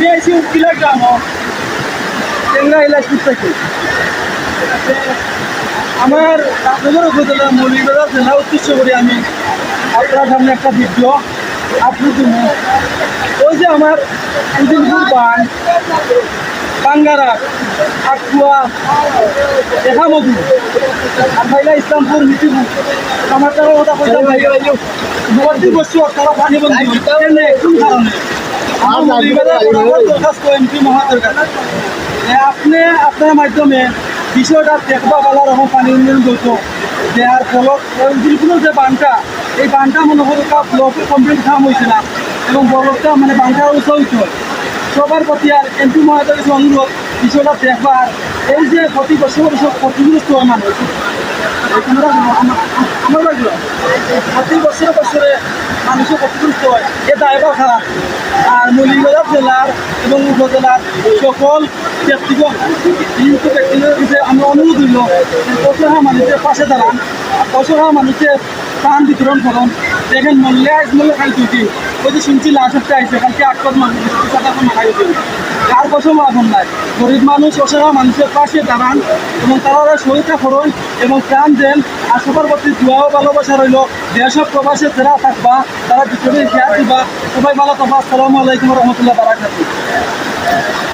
আমি আইছি উকিলা গ্রাম টেংরা ইলাজপুর থেকে। আমার রাজনগর উপজেলা মৌলভীবাজার জেলা উদ্দেশ্য করে আমি আপনার সামনে একটা ভিডিও আপলোড দিব। ওই যে আমার উদিনপুর বান বাঙ্গারা আকুয়া এখামধু আর ভাইলা ইসলামপুর মিটিপুর আমার তারা ওটা পয়সা ভাই ভর্তি বস্তু তারা পানি বন্ধ কেনে কোন কারণে আমার মৌলভীবাজার দরখাস্ত এমপি মহাদের কাছে আপনি আপনার মাধ্যমে বিষয়টা দেখবা বলার রকম পানি উন্নয়ন যৌথ দেওয়ার ফলত উদিনপুরের যে বানটা এই বানটা মনে করো ব্লকে কমপ্লিট কাম হয়েছে না এবং বড়টা মানে বানটা উচ্চ সবার প্রতি আর এমপি মহাদের কাছে অনুরোধ বিষয়টা দেখবার এই যে প্রতি বছর সব ক্ষতিগ্রস্ত হয় মানুষ আমার লাগলো প্রতি বছরে মানুষের ক্ষতিগ্রস্ত হয় এ দায়ভার খারাপ। আর মৌলভীবাজার জেলার এবং উপজেলার সকল ব্যক্তিগত ব্যক্তিদের কাছে আমরা অনুরোধ হইল অসহায় মানুষের পাশে দাঁড়ান, অসহায় মানুষের ত্রাণ বিতরণ করুন। দেখেন মূল্যে খাই তুই ওই যে শুনছি লাশ একটা আইসে কালকে 8 মানুষ মারা গেছে আর বছর এখন নাই। গরিব মানুষ অসহায় মানুষের পাশে দাঁড়ান এবং তারা সহায়তা করুন এবং ত্রাণ দেন। আর সবার প্রতি দোয়াও ভালোবাসা রইল। যেসব প্রবাসে যারা থাকবা তারা ভিতরে খেয়াল দিবা। সবাই ভালো থাকবা। আসসালামু আলাইকুম রহমতুল্লাহ বারাকাতুহু।